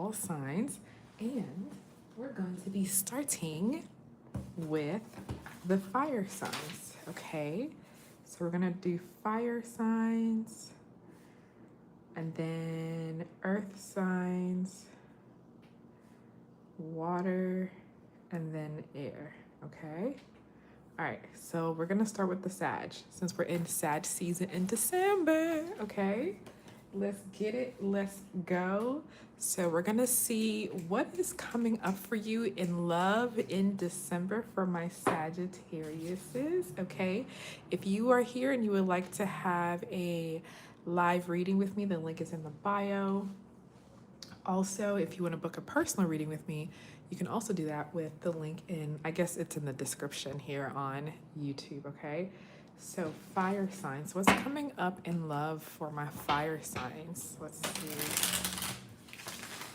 all signs, and we're going to be starting with the fire signs, okay? So we're gonna do fire signs, and then earth signs, water, and then air, okay? All right, so we're gonna start with the Sag, since we're in Sag season in December, okay? Let's get it, let's go. So we're gonna see what is coming up for you in love in December for my Sagittariuses, okay? If you are here and you would like to have a live reading with me, the link is in the bio. Also, if you want to book a personal reading with me, you can also do that with the link in, I guess it's in the description here on YouTube, okay? So, fire signs. What's coming up in love for my fire signs? Let's see.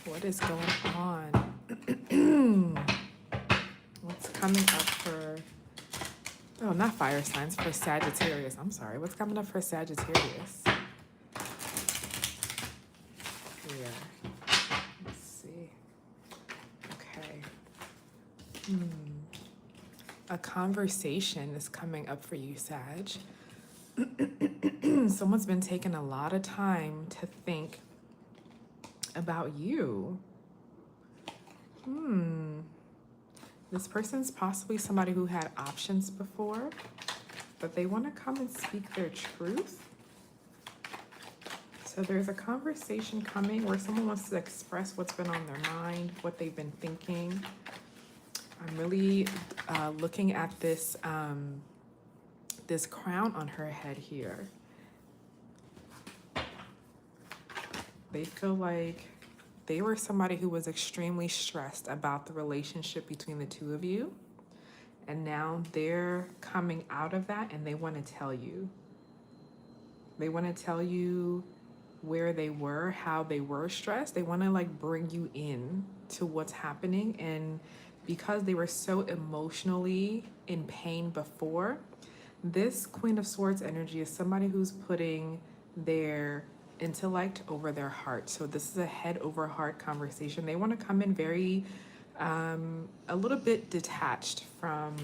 What is going on? What's coming up for, oh, not fire signs, for Sagittarius. I'm sorry. What's coming up for Sagittarius? Here. Let's see. Okay. A conversation is coming up for you, Sag. Someone's been taking a lot of time to think about you. This person's possibly somebody who had options before, but they want to come and speak their truth. So there's a conversation coming where someone wants to express what's been on their mind, what they've been thinking. I'm really looking at this this crown on her head here. They feel like they were somebody who was extremely stressed about the relationship between the two of you. And now they're coming out of that and they want to tell you. They want to tell you where they were, how they were stressed. They want to like bring you in to what's happening. And because they were so emotionally in pain before, this Queen of Swords energy is somebody who's putting their intellect over their heart. So this is a head over heart conversation. They want to come in very, a little bit detached from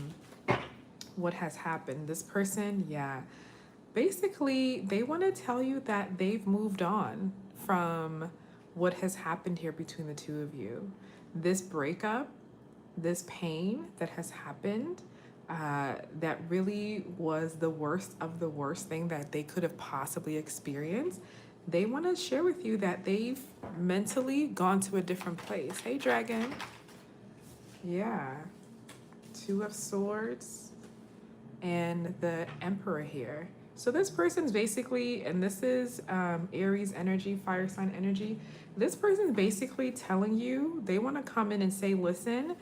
what has happened. This person, yeah, basically they want to tell you that they've moved on from what has happened here between the two of you. This breakup, this pain that has happened, that really was the worst of the worst thing that they could have possibly experienced. They want to share with you that they've mentally gone to a different place. Hey, Dragon. Yeah. Two of Swords and the Emperor here. So this person's basically, and this is Aries energy, fire sign energy. This person's basically telling you they want to come in and say, listen,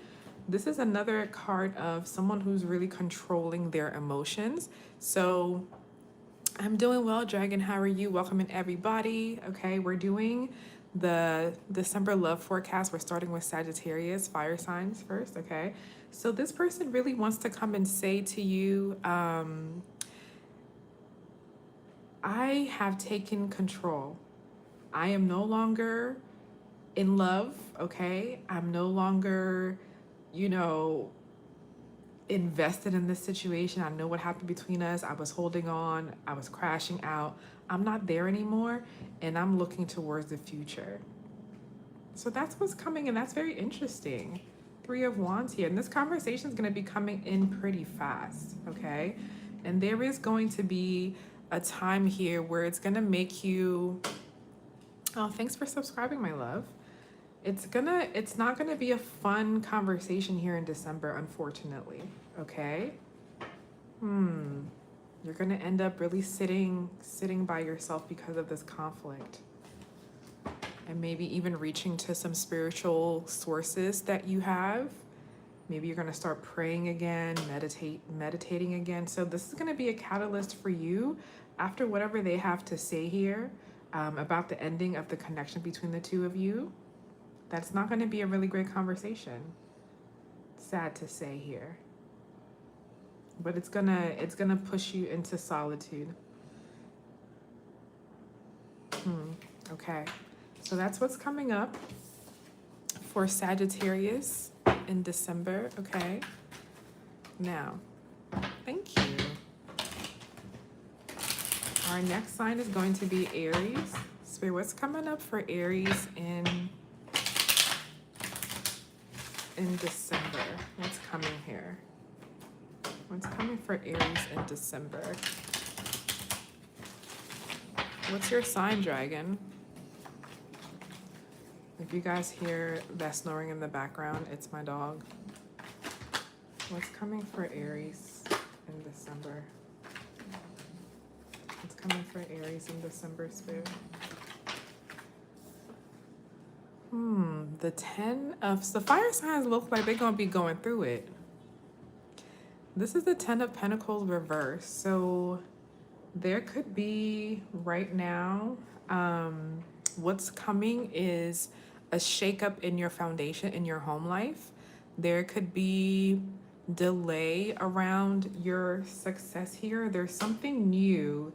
this is another card of someone who's really controlling their emotions. So I'm doing well, Dragon. How are you? Welcome in, everybody. Okay, we're doing the December love forecast. We're starting with Sagittarius, fire signs first, okay? So this person really wants to come and say to you, I have taken control. I am no longer in love, okay? I'm no longer, invested in this situation. I know what happened between us. I was holding on. I was crashing out. I'm not there anymore, and I'm looking towards the future. So that's what's coming, and that's very interesting. Three of Wands here, and this conversation is going to be coming in pretty fast, okay? And there is going to be a time here where it's going to make you... Oh, thanks for subscribing, my love. It's not gonna be a fun conversation here in December, unfortunately, okay? You're gonna end up really sitting by yourself because of this conflict. And maybe even reaching to some spiritual sources that you have. Maybe you're gonna start praying again, meditating again. So this is gonna be a catalyst for you after whatever they have to say here about the ending of the connection between the two of you. That's not going to be a really great conversation. Sad to say here. But it's gonna push you into solitude. Okay. So that's what's coming up. for Sagittarius in December, okay? Now, thank you. Our next sign is going to be Aries. Spirit, what's coming up for Aries in December? What's coming here? What's coming for Aries in December? What's your sign, Dragon? If you guys hear that snoring in the background, it's my dog. What's coming for Aries in December? What's coming for Aries in December, Spirit? The 10 of... The fire signs look like they're going to be going through it. This is the 10 of Pentacles reversed. So there could be right now, what's coming is a shakeup in your foundation, in your home life. There could be delay around your success here. There's something new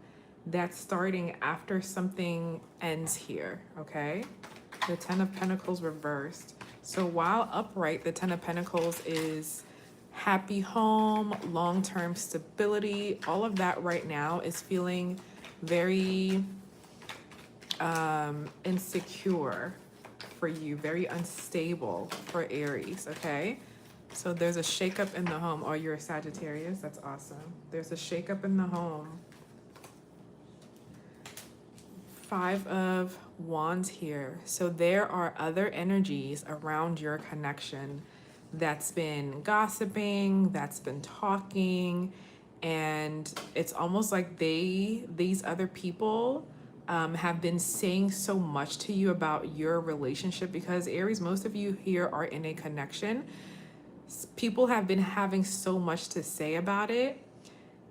that's starting after something ends here, okay? The 10 of Pentacles reversed. So while upright, the 10 of Pentacles is happy home, long-term stability. All of that right now is feeling very insecure for you, very unstable for Aries, okay? So there's a shakeup in the home. Oh, you're a Sagittarius? That's awesome. There's a shakeup in the home. 5 of Wands here. So there are other energies around your connection that's been gossiping, that's been talking, and it's almost like these other people have been saying so much to you about your relationship, because Aries, most of you here are in a connection. People have been having so much to say about it.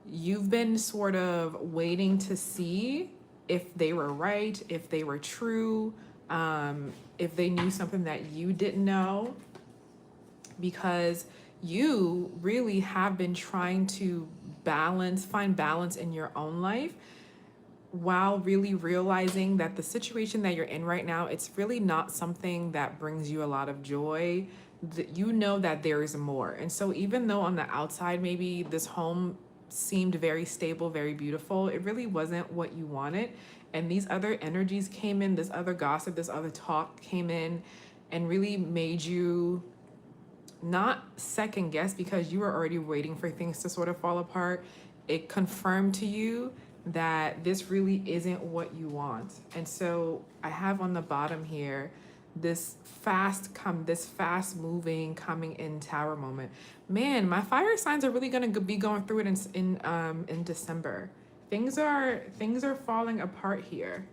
You've been sort of waiting to see if they were right, if they were true, if they knew something that you didn't know, because you really have been trying to find balance in your own life, while really realizing that the situation that you're in right now, it's really not something that brings you a lot of joy. You know that there is more. And so even though on the outside, maybe this home seemed very stable, very beautiful, it really wasn't what you wanted. And these other energies came in, this other gossip, this other talk came in and really made you not second guess, because you were already waiting for things to sort of fall apart. It confirmed to you that this really isn't what you want. And so I have on the bottom here this fast moving coming in tower moment. Man, my fire signs are really going to be going through it in December. Things are falling apart here.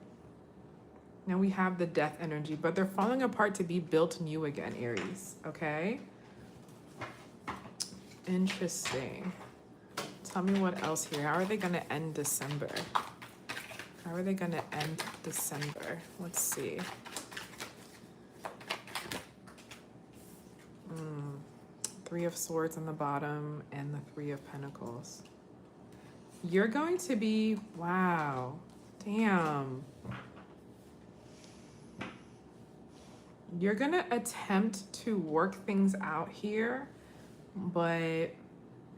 Now we have the death energy, but they're falling apart to be built new again, Aries, okay? Interesting. Tell me what else here. How are they going to end December? How are they going to end December? Let's see. Three of Swords on the bottom and the Three of Pentacles. You're going to be, wow, damn. You're going to attempt to work things out here, but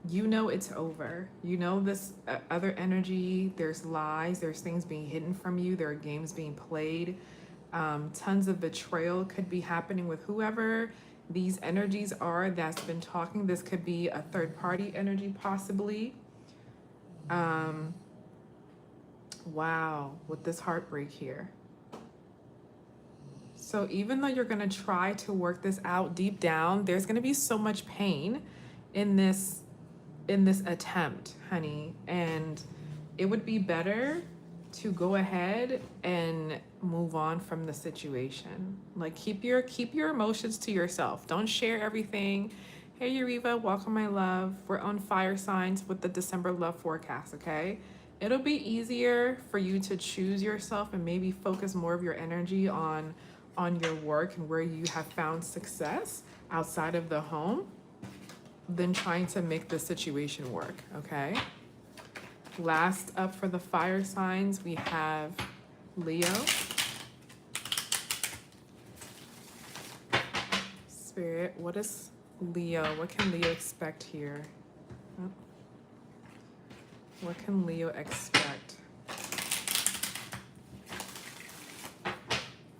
you know it's over. You know this other energy, there's lies, there's things being hidden from you, there are games being played. Tons of betrayal could be happening with whoever these energies are that's been talking. This could be a third party energy possibly. Wow, with this heartbreak here. So even though you're going to try to work this out deep down, there's going to be so much pain in this attempt, honey, and it would be better to go ahead and move on from the situation. Like keep your emotions to yourself. Don't share everything. Hey Yuriva, welcome my love. We're on fire signs with the December love forecast, okay? It'll be easier for you to choose yourself and maybe focus more of your energy on your work and where you have found success outside of the home than trying to make the situation work, okay? Last up for the fire signs, we have Leo. Spirit, what is Leo? What can Leo expect here? Oh, what can Leo expect?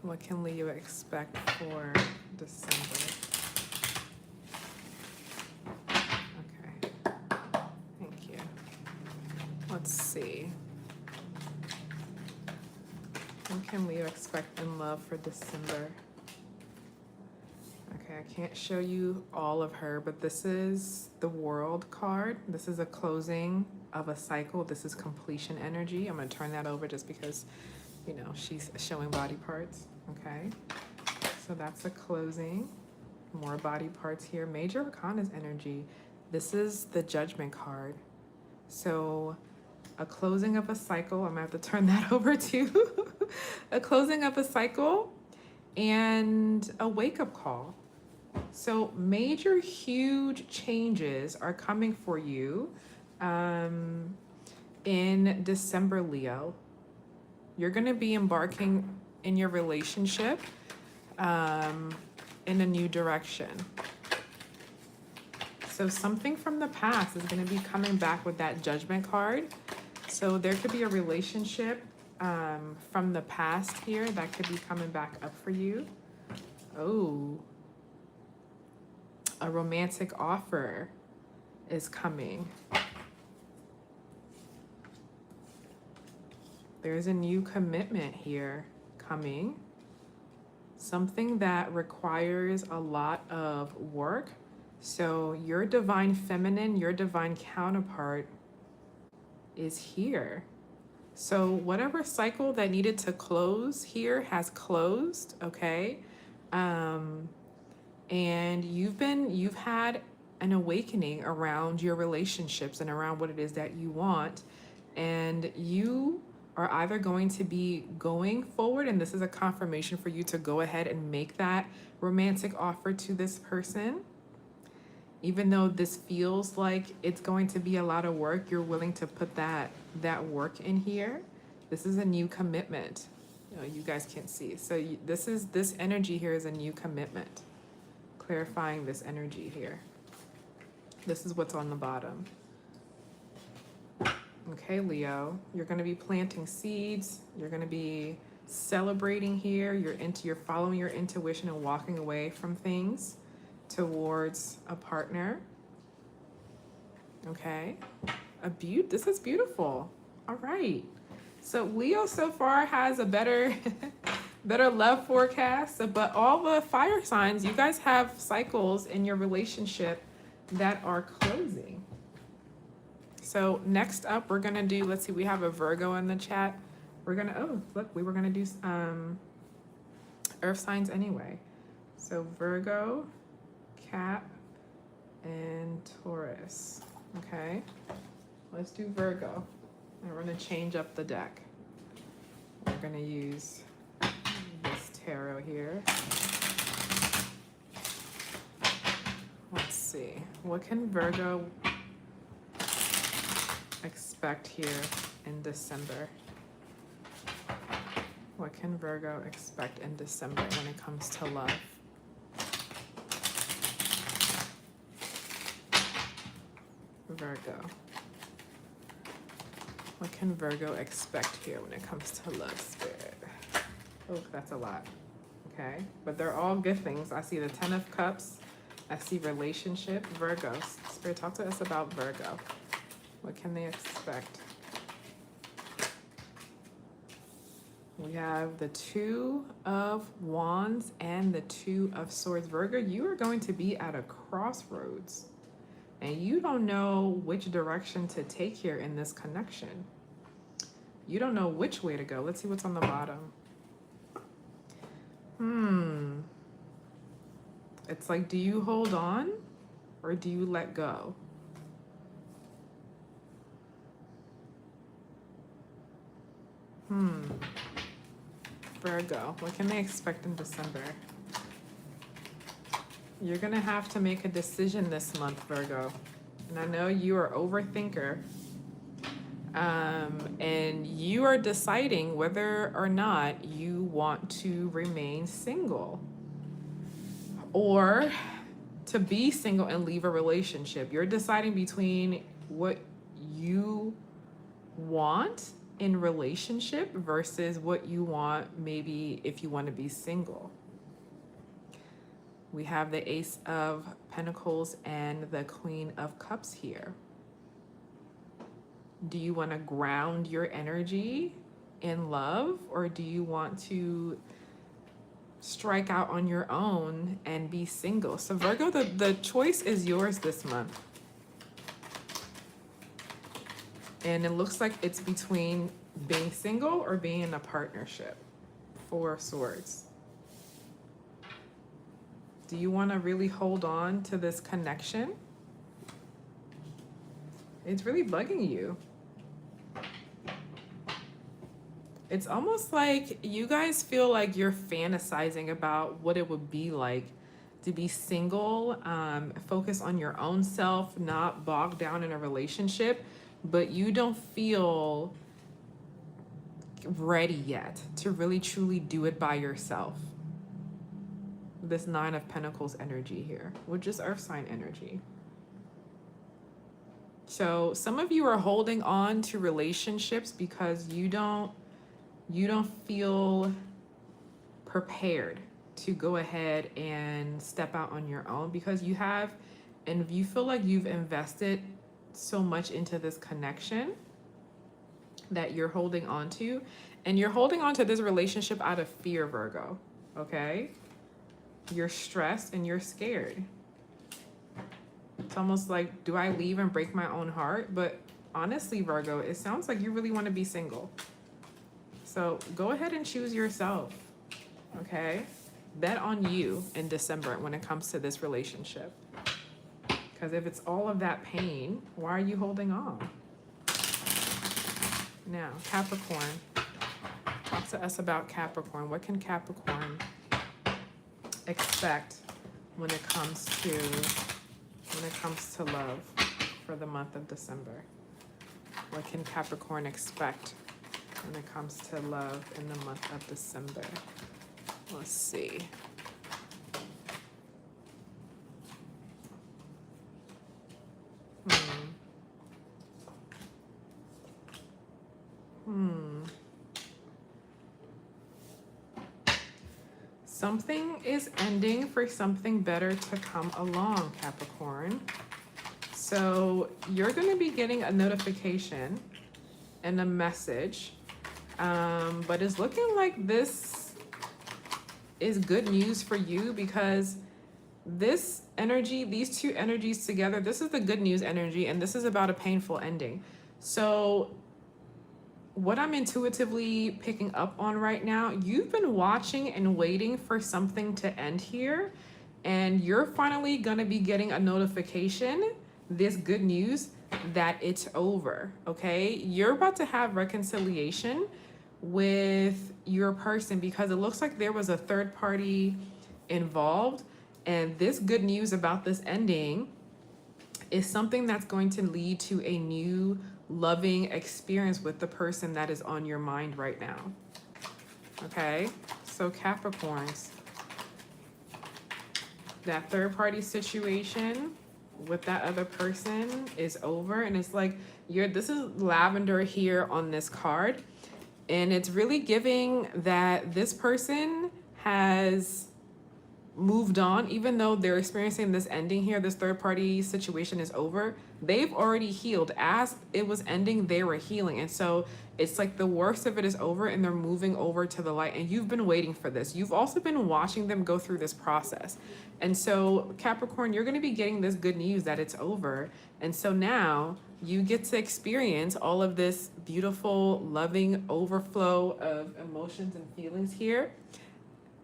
What can Leo expect for December? Okay, thank you. Let's see. What can Leo expect in love for December? Okay, I can't show you all of her, but this is the World card. This is a closing of a cycle. This is completion energy. I'm going to turn that over just because, you know, she's showing body parts. Okay, so that's a closing. More body parts here. Major Arcana's energy. This is the Judgment card. So a closing of a cycle. I'm going to have to turn that over to a closing of a cycle and a wake-up call. So major, huge changes are coming for you in December, Leo. You're going to be embarking in your relationship in a new direction. So something from the past is going to be coming back with that Judgment card. So there could be a relationship from the past here that could be coming back up for you. Oh, a romantic offer is coming. There's a new commitment here coming. Something that requires a lot of work. So your divine feminine, your divine counterpart is here. So whatever cycle that needed to close here has closed, okay? And you've had an awakening around your relationships and around what it is that you want. And you are either going to be going forward, and this is a confirmation for you to go ahead and make that romantic offer to this person. Even though this feels like it's going to be a lot of work, you're willing to put that work in here. This is a new commitment. You guys can't see. So this energy here is a new commitment. Clarifying this energy here. This is what's on the bottom. Okay, Leo, you're going to be planting seeds. You're going to be celebrating here. You're following your intuition and walking away from things towards a partner. Okay, this is beautiful. All right, so Leo so far has a better better love forecast, but all the fire signs, you guys have cycles in your relationship that are closing. So next up, we're gonna do, let's see, we have a Virgo in the chat. We're gonna, oh, look, we were gonna do earth signs anyway. So Virgo, Cap, and Taurus. Okay, let's do Virgo. And we're gonna change up the deck. We're gonna use this tarot here. Let's see, what can Virgo expect here in December? What can Virgo expect in December when it comes to love? Virgo. What can Virgo expect here when it comes to love, Spirit? Oh, that's a lot. Okay, but they're all good things. I see the 10 of Cups. I see relationship. Virgo. Spirit, talk to us about Virgo. What can they expect? We have the 2 of Wands and the 2 of Swords. Virgo, you are going to be at a crossroads. And you don't know which direction to take here in this connection. You don't know which way to go. Let's see what's on the bottom. It's like, do you hold on or do you let go? Virgo, what can they expect in December? You're going to have to make a decision this month, Virgo. And I know you are an overthinker. And you are deciding whether or not you want to remain single. or to be single and leave a relationship. You're deciding between what you want in relationship versus what you want maybe if you want to be single. We have the Ace of Pentacles and the Queen of Cups here. Do you want to ground your energy in love, or do you want to strike out on your own and be single? So Virgo, the choice is yours this month. And it looks like it's between being single or being in a partnership. Four of Swords. Do you want to really hold on to this connection? It's really bugging you. It's almost like you guys feel like you're fantasizing about what it would be like to be single, focus on your own self, not bogged down in a relationship, but you don't feel ready yet to really truly do it by yourself. This Nine of Pentacles energy here, which is Earth sign energy. So some of you are holding on to relationships because you don't feel prepared to go ahead and step out on your own, because you have, and you feel like you've invested so much into this connection that you're holding on to, and you're holding on to this relationship out of fear, Virgo. Okay, you're stressed and you're scared. It's almost like, do I leave and break my own heart? But honestly, Virgo, it sounds like you really want to be single. So go ahead and choose yourself, okay? Bet on you in December when it comes to this relationship. Because if it's all of that pain, why are you holding on? Now, Capricorn. Talk to us about Capricorn. What can Capricorn expect when it comes to love for the month of December? What can Capricorn expect when it comes to love in the month of December? Let's see. Something is ending for something better to come along, Capricorn. So you're going to be getting a notification and a message, but it's looking like this is good news for you, because this energy, these two energies together, this is the good news energy, and this is about a painful ending. So what I'm intuitively picking up on right now, you've been watching and waiting for something to end here, and you're finally gonna be getting a notification, this good news, that it's over, okay? You're about to have reconciliation with your person, because it looks like there was a third party involved, and this good news about this ending is something that's going to lead to a new loving experience with the person that is on your mind right now. Okay, so Capricorns, that third party situation with that other person is over, and it's like this is lavender here on this card, and it's really giving that this person has moved on. Even though they're experiencing this ending here, this third party situation is over, they've already healed. As it was ending, they were healing, and so it's like the worst of it is over, and they're moving over to the light, and you've been waiting for this. You've also been watching them go through this process, and so Capricorn, you're going to be getting this good news that it's over, and so now you get to experience all of this beautiful, loving overflow of emotions and feelings here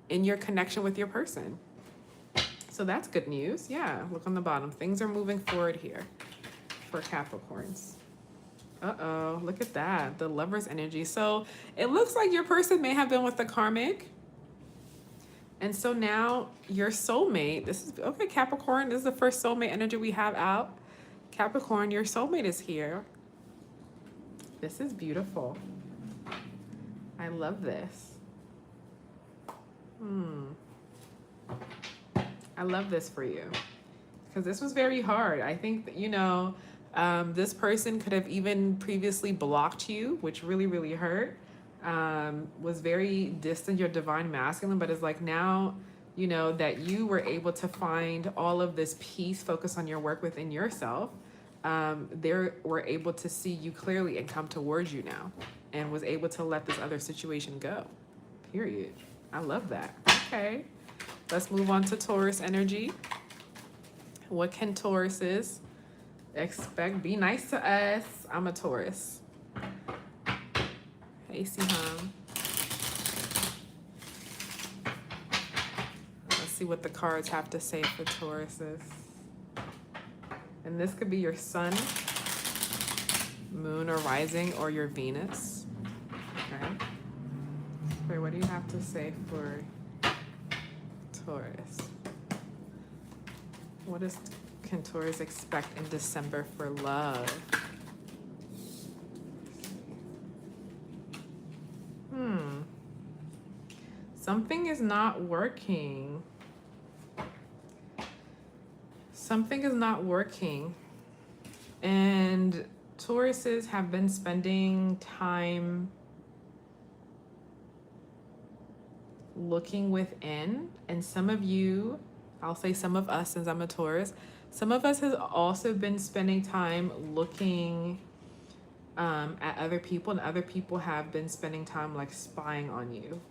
in your connection with your person. So that's good news. Yeah, look on the bottom. Things are moving forward here for Capricorns. Uh-oh, look at that. The Lover's energy. So it looks like your person may have been with the karmic. And so now your soulmate, this is, okay, Capricorn, this is the first soulmate energy we have out. Capricorn, your soulmate is here. This is beautiful. I love this. I love this for you because this was very hard. I think that, this person could have even previously blocked you, which really, really hurt. Was very distant, your divine masculine, but it's like now, that you were able to find all of this peace, focus on your work within yourself. They were able to see you clearly and come towards you now and was able to let this other situation go. Period. I love that. Okay. Let's move on to Taurus energy. What can Tauruses expect? Be nice to us. I'm a Taurus. Hey, Siham. Let's see what the cards have to say for Tauruses. And this could be your sun, moon, or rising, or your Venus. Okay. Wait, what do you have to say for Taurus? What can Taurus expect in December for love? Something is not working. Something is not working. And Tauruses have been spending time looking within. And some of you, I'll say some of us since I'm a Taurus, some of us has also been spending time looking at other people, and other people have been spending time like spying on you.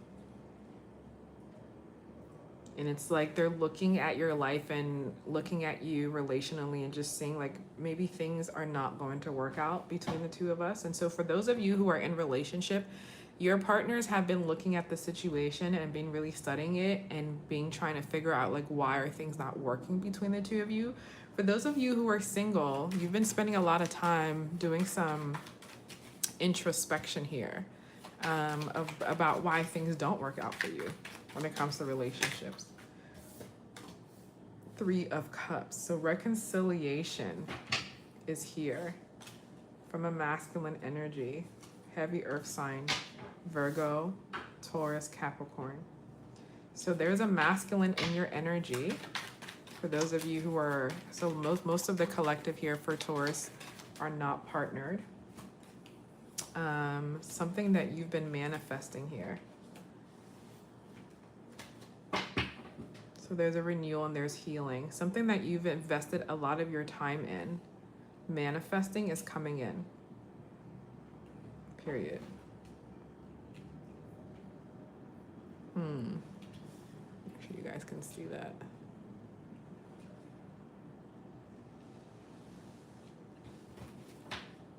And it's like they're looking at your life and looking at you relationally and just seeing like maybe things are not going to work out between the two of us. And so for those of you who are in relationship, your partners have been looking at the situation and been really studying it and trying to figure out like why are things not working between the two of you. For those of you who are single, you've been spending a lot of time doing some introspection here about why things don't work out for you when it comes to relationships. 3 of Cups. So reconciliation is here from a masculine energy. Heavy earth sign, Virgo, Taurus, Capricorn. So there's a masculine in your energy. For those of you who are, so most of the collective here for Taurus are not partnered. Something that you've been manifesting here. So there's a renewal and there's healing. Something that you've invested a lot of your time in. Manifesting is coming in. Period. Make sure you guys can see that.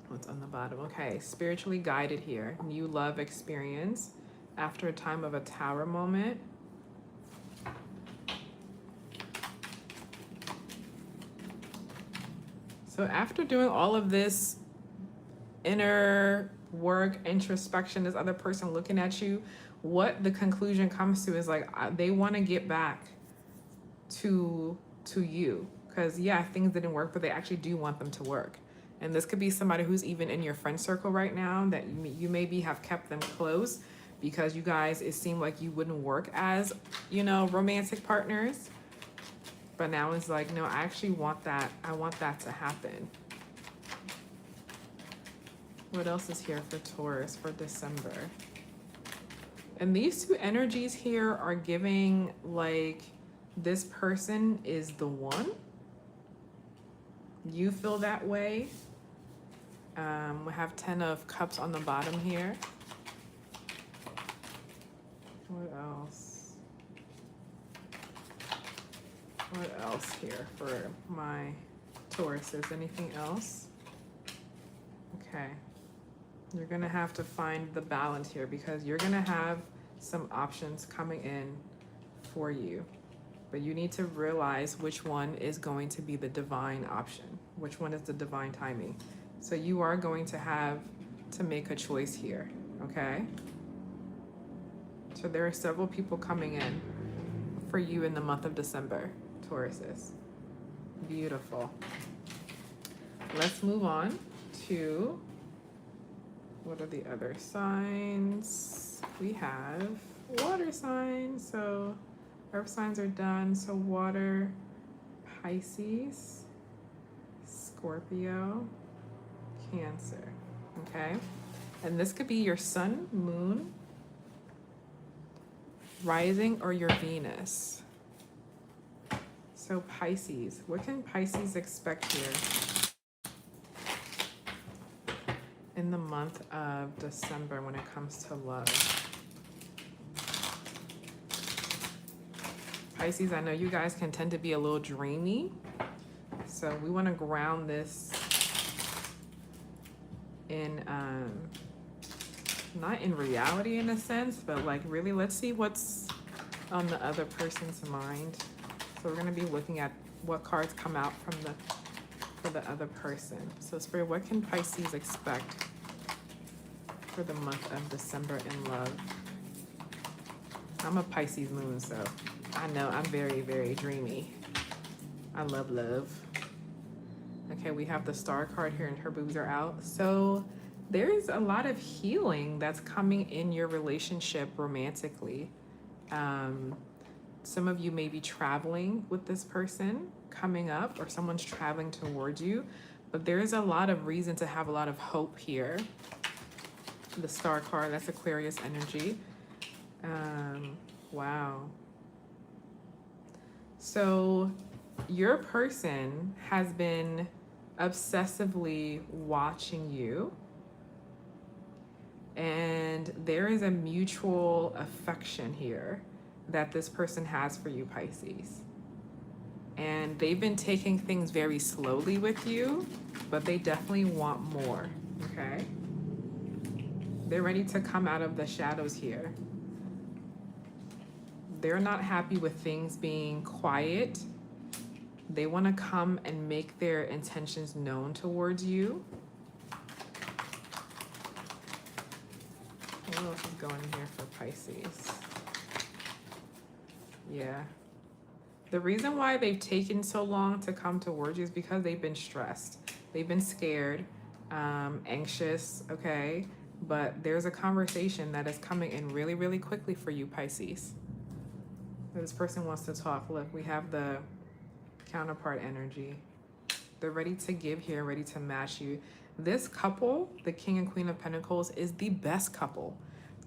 What's on the bottom? Okay, spiritually guided here. New love experience after a time of a tower moment. So after doing all of this inner work, introspection, this other person looking at you, what the conclusion comes to is like they want to get back to you. Because yeah, things didn't work, but they actually do want them to work. And this could be somebody who's even in your friend circle right now that you maybe have kept them close because you guys, it seemed like you wouldn't work as, romantic partners. But now it's like, no, I actually want that. I want that to happen. What else is here for Taurus for December? And these two energies here are giving like this person is the one. You feel that way. We have 10 of Cups on the bottom here. What else? What else here for my Tauruses? Anything else? Okay. You're going to have to find the balance here because you're going to have some options coming in for you. But you need to realize which one is going to be the divine option. Which one is the divine timing. So you are going to have to make a choice here, okay? So there are several people coming in for you in the month of December, Tauruses. Beautiful. Let's move on to, what are the other signs? We have water signs, so Earth signs are done. So water, Pisces, Scorpio, Cancer. Okay. And this could be your sun, moon, rising, or your Venus. So Pisces, what can Pisces expect here in the month of December when it comes to love? Pisces, I know you guys can tend to be a little dreamy. So we want to ground this in, not in reality in a sense, but like really let's see what's on the other person's mind. So we're going to be looking at what cards come out from for the other person. So Spirit, what can Pisces expect for the month of December in love? I'm a Pisces moon, so I know I'm very, very dreamy. I love love. Okay, we have the Star card here and her boobs are out. So there's a lot of healing that's coming in your relationship romantically. Some of you may be traveling with this person coming up, or someone's traveling towards you, but there is a lot of reason to have a lot of hope here. The Star card, that's Aquarius energy. Wow. So your person has been obsessively watching you, and there is a mutual affection here that this person has for you, Pisces. And they've been taking things very slowly with you, but they definitely want more, okay? They're ready to come out of the shadows here. They're not happy with things being quiet. They want to come and make their intentions known towards you. What else is going here for Pisces? Yeah. The reason why they've taken so long to come towards you is because they've been stressed. They've been scared, anxious, okay? But there's a conversation that is coming in really, really quickly for you, Pisces. This person wants to talk. Look, we have the counterpart energy. They're ready to give here, ready to match you. This couple, the King and Queen of Pentacles, is the best couple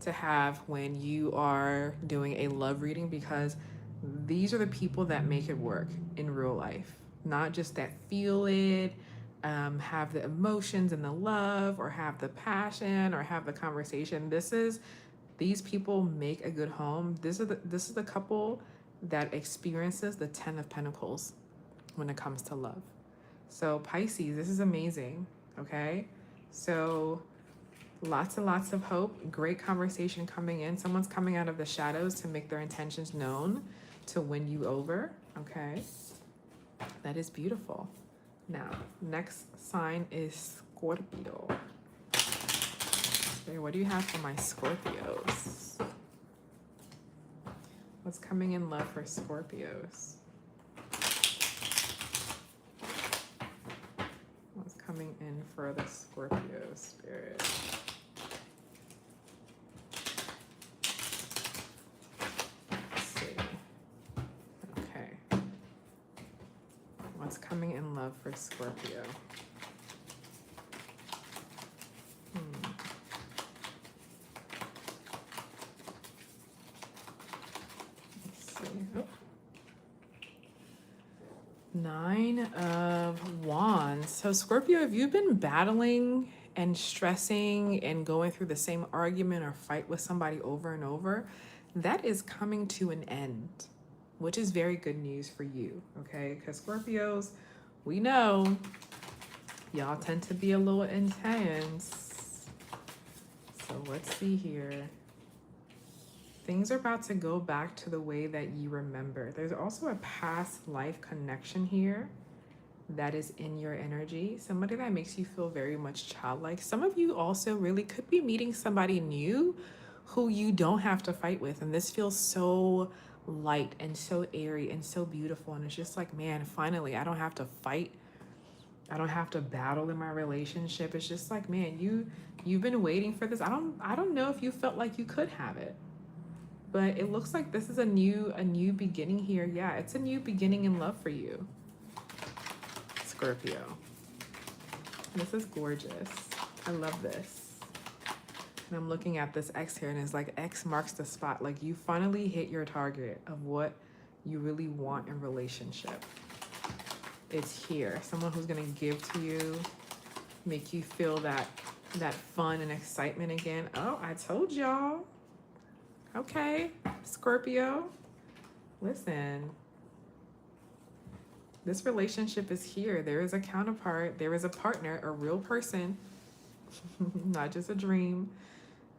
to have when you are doing a love reading, because these are the people that make it work in real life. Not just that feel it, have the emotions and the love, or have the passion, or have the conversation. These people make a good home. This is the couple that experiences the 10 of Pentacles when it comes to love. So Pisces, this is amazing, okay? So lots and lots of hope, great conversation coming in. Someone's coming out of the shadows to make their intentions known, to win you over, okay? That is beautiful. Now, next sign is Scorpio. So what do you have for my Scorpios? What's coming in love for Scorpios? What's coming in for the Scorpio spirit? Let's see. Okay. What's coming in love for Scorpio? Nine of Wands. So Scorpio, if you've been battling and stressing and going through the same argument or fight with somebody over and over, that is coming to an end, which is very good news for you, okay? Because Scorpios, we know y'all tend to be a little intense. So let's see here. Things are about to go back to the way that you remember. There's also a past life connection here that is in your energy. Somebody that makes you feel very much childlike. Some of you also really could be meeting somebody new who you don't have to fight with. And this feels so light and so airy and so beautiful. And it's just like, man, finally, I don't have to fight. I don't have to battle in my relationship. It's just like, man, you've been waiting for this. I don't know if you felt like you could have it. But it looks like this is a new beginning here. Yeah, it's a new beginning in love for you, Scorpio. This is gorgeous. I love this. And I'm looking at this X here, and it's like X marks the spot. Like you finally hit your target of what you really want in relationship. It's here. Someone who's gonna give to you, make you feel that fun and excitement again. Oh, I told y'all. Okay, Scorpio. Listen. This relationship is here. There is a counterpart. There is a partner, a real person, not just a dream.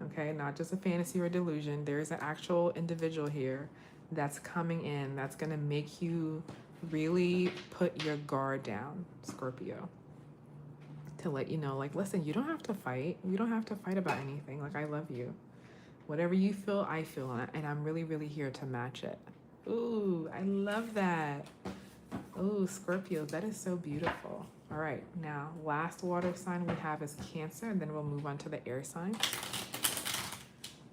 Okay, not just a fantasy or a delusion. There is an actual individual here that's coming in, that's gonna make you really put your guard down, Scorpio. To let you know, like, listen, you don't have to fight. You don't have to fight about anything. Like, I love you. Whatever you feel, I feel, and I'm really, really here to match it. Ooh, I love that. Ooh, Scorpio, that is so beautiful. All right, now, last water sign we have is Cancer, and then we'll move on to the air sign.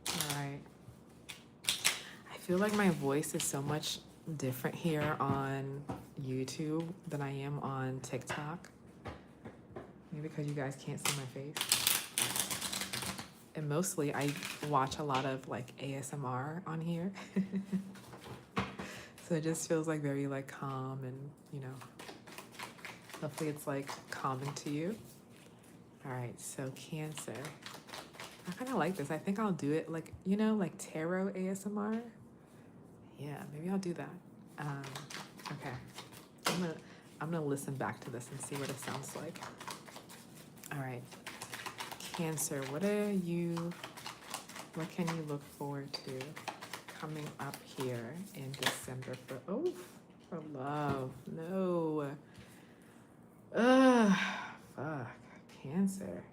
All right. I feel like my voice is so much different here on YouTube than I am on TikTok. Maybe because you guys can't see my face. And mostly I watch a lot of like ASMR on here. So it just feels like very like calm and, you know, hopefully it's like calming to you. All right, so Cancer. I kind of like this. I think I'll do it like, you know, like tarot ASMR. Yeah, maybe I'll do that. Okay, I'm gonna listen back to this and see what it sounds like. All right, Cancer, what can you look forward to coming up here in December for love? No. Ugh, fuck, Cancer.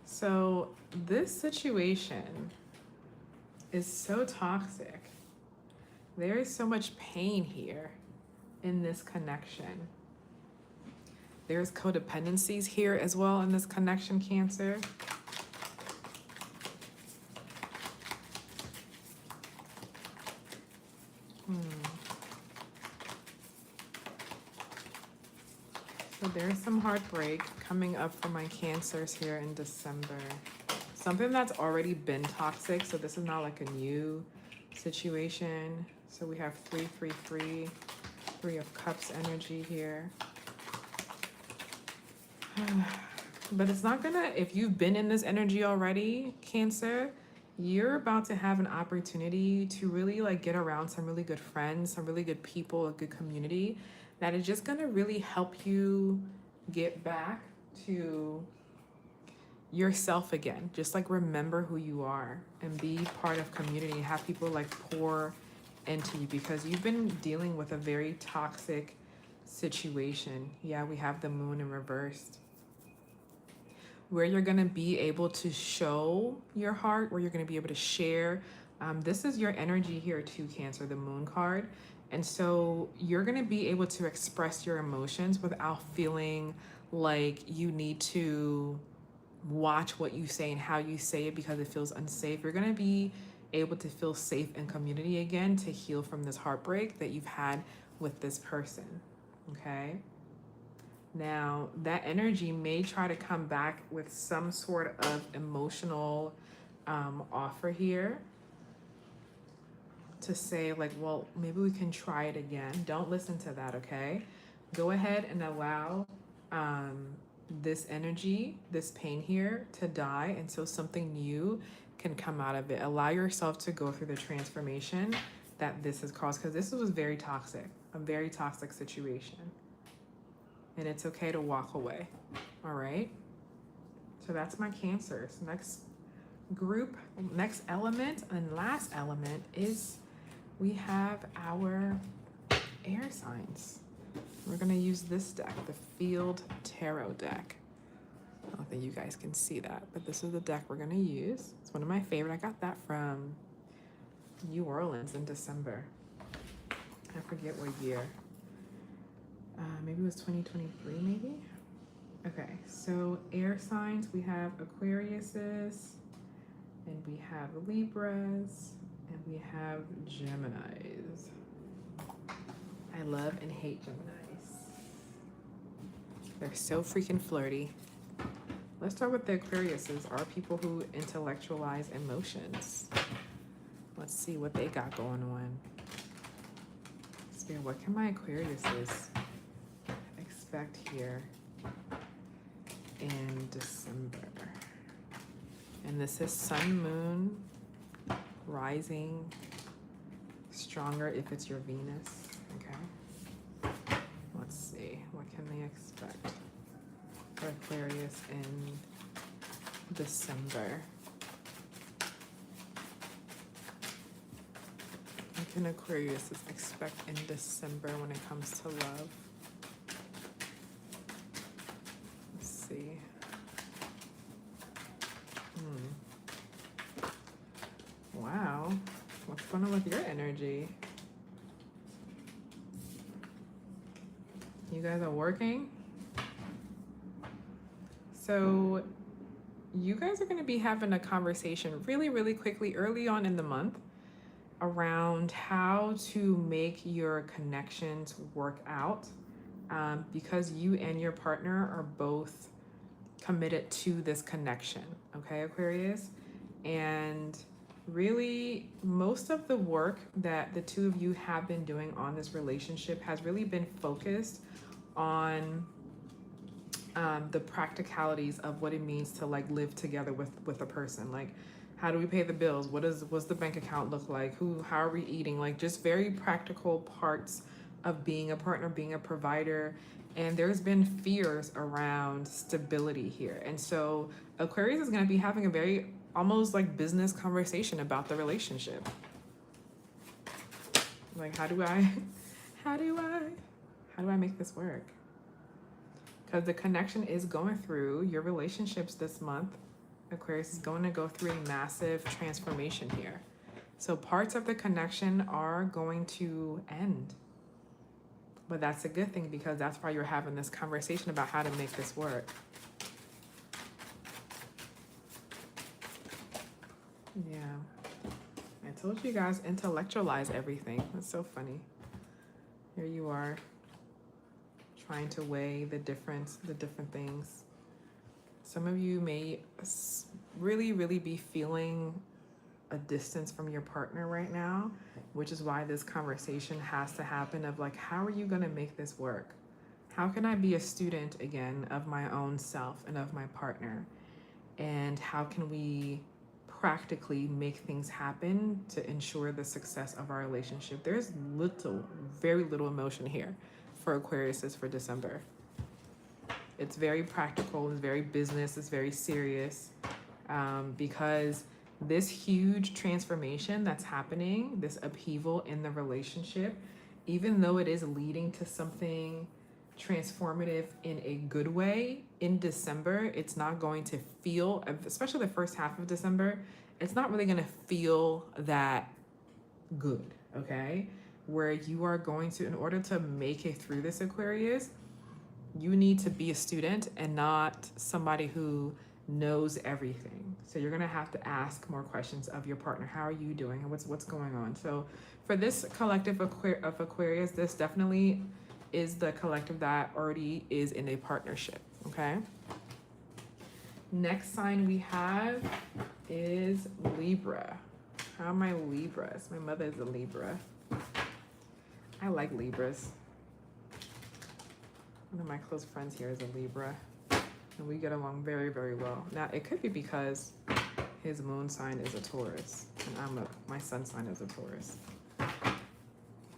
So this situation is so toxic. There is so much pain here in this connection. There's codependencies here as well in this connection, Cancer. So there's some heartbreak coming up for my Cancers here in December. Something that's already been toxic, so this is not like a new situation. So we have 3 of Cups energy here. But it's not gonna, if you've been in this energy already, Cancer, you're about to have an opportunity to really like get around some really good friends, some really good people, a good community that is just gonna really help you get back to yourself again. Just like remember who you are and be part of community, have people like pour into you because you've been dealing with a very toxic situation. Yeah, we have the Moon in reversed, where you're going to be able to show your heart, where you're going to be able to share. This is your energy here too, Cancer, the Moon card. And so you're going to be able to express your emotions without feeling like you need to watch what you say and how you say it because it feels unsafe. You're going to be able to feel safe in community again to heal from this heartbreak that you've had with this person. Okay? Now, that energy may try to come back with some sort of emotional offer here to say like, well, maybe we can try it again. Don't listen to that, okay? Go ahead and allow this energy, this pain here to die, and so something new can come out of it. Allow yourself to go through the transformation that this has caused, because this was very toxic, a very toxic situation. And it's okay to walk away, all right? So that's my Cancers. Next group, next element and last element is we have our air signs. We're gonna use this deck, the Field Tarot deck. I don't think you guys can see that, but this is the deck we're gonna use. It's one of my favorite. I got that from New Orleans in December. I forget what year. Maybe it was 2023, maybe? Okay, so air signs, we have Aquariuses, and we have Libras, and we have Geminis. I love and hate Geminis. They're so freaking flirty. Let's start with the Aquariuses, are people who intellectualize emotions. Let's see what they got going on. Spirit, what can my Aquariuses expect here in December? And this is Sun, Moon, Rising, stronger if it's your Venus. Okay. Let's see. What can they expect for Aquarius in December? What can Aquarius expect in December when it comes to love? Let's see. Wow. What's going on with your energy? You guys are working? So you guys are going to be having a conversation really, really quickly early on in the month around how to make your connections work out, because you and your partner are both committed to this connection, okay, Aquarius? And really, most of the work that the two of you have been doing on this relationship has really been focused on the practicalities of what it means to like live together with a person. Like, how do we pay the bills? What's the bank account look like? How are we eating? Like, just very practical parts of being a partner, being a provider. And there's been fears around stability here. And so Aquarius is going to be having a very almost like business conversation about the relationship. Like, how do I make this work? Because the connection is going through your relationships this month. Aquarius is going to go through a massive transformation here. So parts of the connection are going to end. But that's a good thing, because that's why you're having this conversation about how to make this work. Yeah. I told you guys, intellectualize everything. That's so funny. Here you are, trying to weigh the different things. Some of you may really, really be feeling a distance from your partner right now, which is why this conversation has to happen of like, how are you going to make this work? How can I be a student again of my own self and of my partner? And how can we practically make things happen to ensure the success of our relationship? There's very little emotion here for Aquariuses for December. It's very practical, it's very business, it's very serious, because this huge transformation that's happening, this upheaval in the relationship, even though it is leading to something transformative in a good way, in December, it's not going to feel, especially the first half of December, it's not really going to feel that good, okay? Where you are going to, in order to make it through this, Aquarius, you need to be a student and not somebody who knows everything. So you're going to have to ask more questions of your partner. How are you doing? And what's going on? So for this collective of Aquarius, this definitely is the collective that already is in a partnership, okay? Next sign we have is Libra. How are my Libras? My mother is a Libra. I like Libras. One of my close friends here is a Libra, and we get along very, very well. Now, it could be because his moon sign is a Taurus, and my sun sign is a Taurus.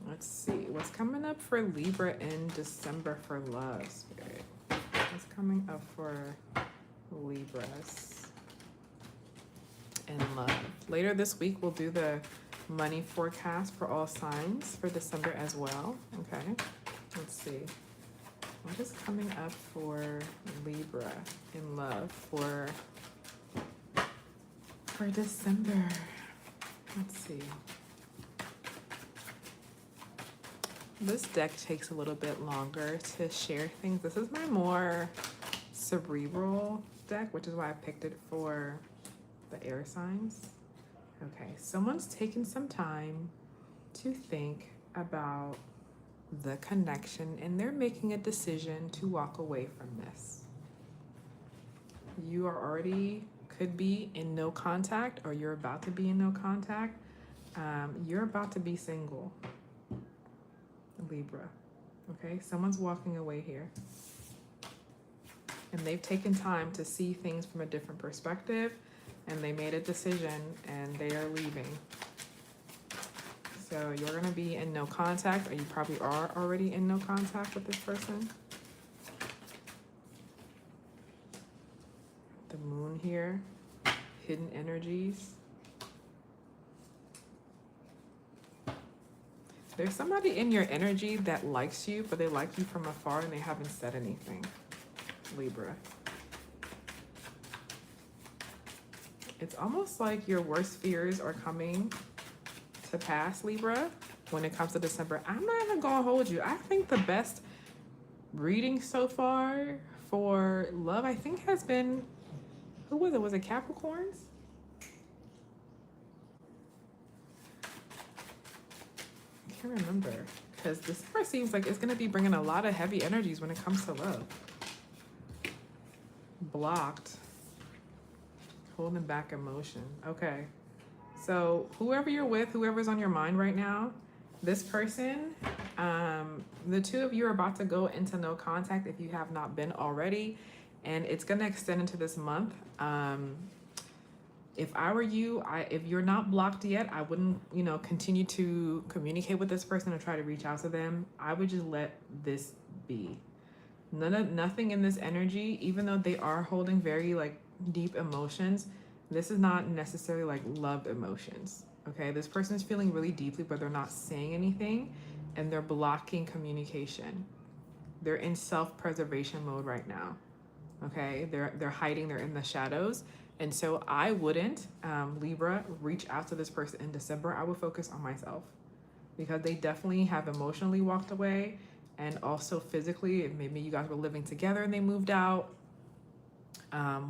Let's see, what's coming up for Libra in December for love, Spirit? What's coming up for Libras in love? Later this week, we'll do the money forecast for all signs for December as well, okay? Let's see. What is coming up for Libra in love for December? Let's see. This deck takes a little bit longer to share things. This is my more cerebral deck, which is why I picked it for the air signs. Okay, someone's taken some time to think about the connection and they're making a decision to walk away from this. You are already could be in no contact, or you're about to be in no contact. You're about to be single, Libra. Okay, someone's walking away here. And they've taken time to see things from a different perspective, and they made a decision and they are leaving. So you're going to be in no contact, or you probably are already in no contact with this person. The moon here, hidden energies. There's somebody in your energy that likes you, but they like you from afar and they haven't said anything, Libra. It's almost like your worst fears are coming to pass, Libra, when it comes to December. I'm not even gonna hold you. I think the best reading so far for love, I think, has been, who was it? Was it Capricorns? I can't remember, because December seems like it's gonna be bringing a lot of heavy energies when it comes to love. Blocked. Holding back emotion. Okay. So whoever you're with, whoever's on your mind right now, this person, the two of you are about to go into no contact if you have not been already, and it's going to extend into this month. If I were you, if you're not blocked yet, I wouldn't, continue to communicate with this person or try to reach out to them. I would just let this be. Nothing in this energy, even though they are holding very deep emotions, this is not necessarily love emotions. Okay, this person is feeling really deeply, but they're not saying anything, and they're blocking communication. They're in self-preservation mode right now. Okay, they're hiding, they're in the shadows. And so I wouldn't, Libra, reach out to this person in December. I would focus on myself, because they definitely have emotionally walked away, and also physically. Maybe you guys were living together and they moved out.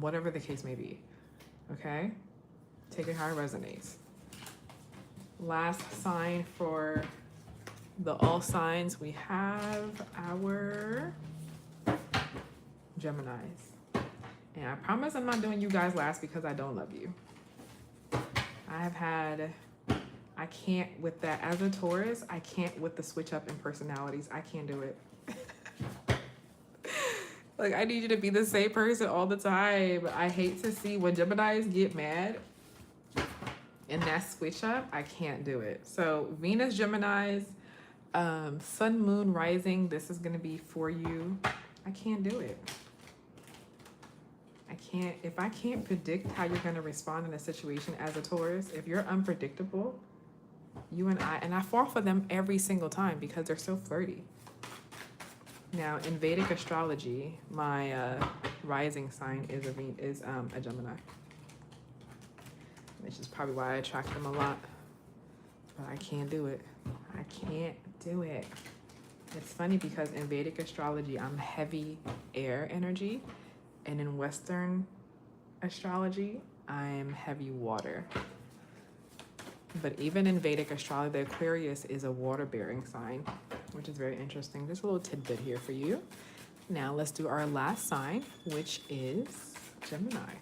Whatever the case may be. Okay, take it how it resonates. Last sign for the all signs, we have our Geminis. And I promise I'm not doing you guys last, because I don't love you. I can't with that. As a Taurus, I can't with the switch up in personalities. I can't do it. I need you to be the same person all the time. I hate to see when Geminis get mad and that switch up. I can't do it. So Venus, Geminis, Sun, Moon, Rising, this is going to be for you. I can't do it. If I can't predict how you're going to respond in a situation as a Taurus, if you're unpredictable, you and I fall for them every single time because they're so flirty. Now, in Vedic astrology, my rising sign is a Gemini. Which is probably why I attract them a lot. But I can't do it. I can't do it. It's funny because in Vedic astrology, I'm heavy air energy. And in Western astrology, I'm heavy water. But even in Vedic astrology, the Aquarius is a water-bearing sign, which is very interesting. Just a little tidbit here for you. Now let's do our last sign, which is Gemini.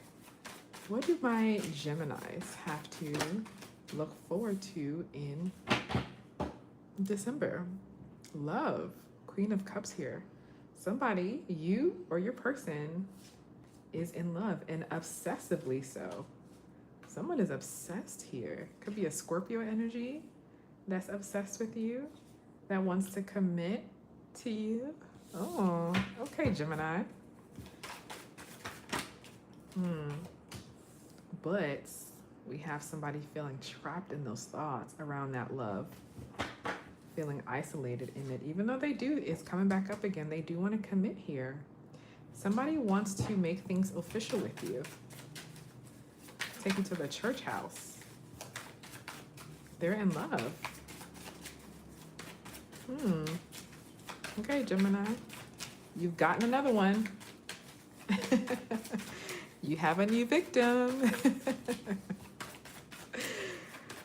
What do my Geminis have to look forward to in December? Love, Queen of Cups here. Somebody, you or your person, is in love, and obsessively so. Someone is obsessed here. Could be a Scorpio energy that's obsessed with you, that wants to commit to you. Oh, okay, Gemini. But we have somebody feeling trapped in those thoughts around that love, feeling isolated in it. Even though it's coming back up again, they do want to commit here. Somebody wants to make things official with you. Take you to the church house. They're in love. Okay, Gemini. You've gotten another one. You have a new victim.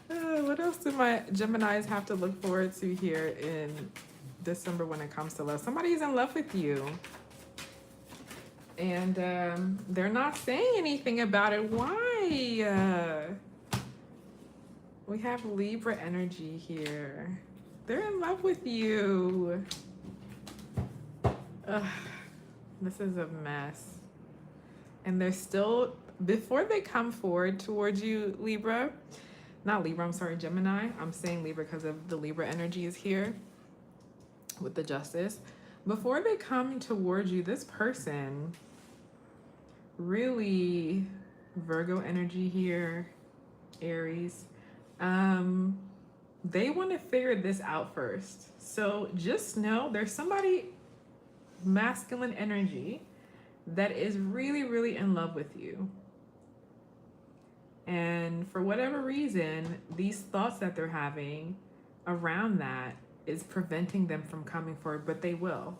What else do my Geminis have to look forward to here in December when it comes to love? Somebody's in love with you. And they're not saying anything about it. Why? We have Libra energy here. They're in love with you. Ugh, this is a mess. And they're still, before they come forward towards you, Libra, not Libra, I'm sorry, Gemini. I'm saying Libra because of the Libra energy is here with the Justice. Before they come towards you, this person really, Virgo energy here, Aries, they want to figure this out first. So just know there's somebody, masculine energy, that is really, really in love with you. And for whatever reason, these thoughts that they're having around that is preventing them from coming forward, but they will.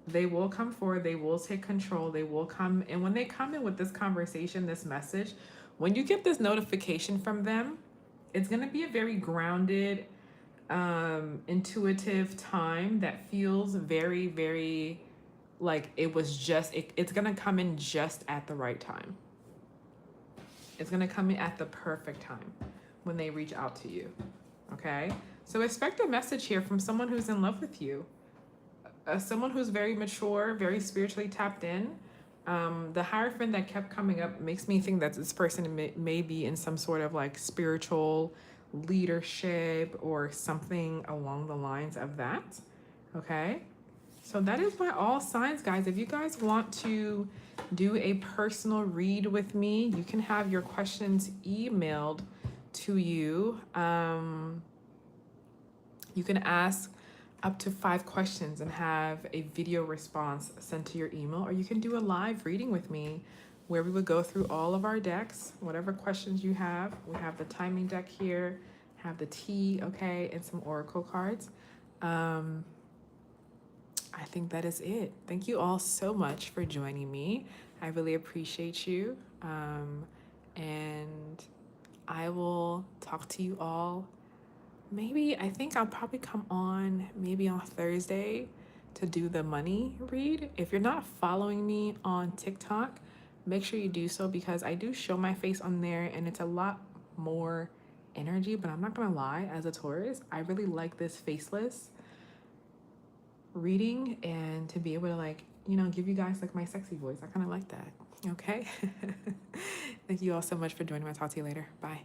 They will come forward. They will take control. They will come. And when they come in with this conversation, this message, when you get this notification from them, it's going to be a very grounded, intuitive time that feels very, very like it was just, it's going to come in just at the right time. It's going to come in at the perfect time when they reach out to you. Okay? So expect a message here from someone who's in love with you. Someone who's very mature, very spiritually tapped in. The Hierophant that kept coming up makes me think that this person may be in some sort of like spiritual leadership or something along the lines of that. Okay? So that is my all signs, guys. If you guys want to do a personal read with me, you can have your questions emailed to you. You can ask up to 5 questions and have a video response sent to your email, or you can do a live reading with me where we would go through all of our decks, whatever questions you have. We have the timing deck here, have the tea, okay, and some oracle cards. I think that is it. Thank you all so much for joining me. I really appreciate you. And I will talk to you all. Maybe, I think I'll probably come on maybe on Thursday to do the money read. If you're not following me on TikTok, make sure you do so, because I do show my face on there and it's a lot more energy. But I'm not gonna lie, as a Taurus, I really like this faceless reading, and to be able to, like, you know, give you guys like my sexy voice. I kind of like that. Okay. Thank you all so much for joining me. I'll talk to you later. Bye.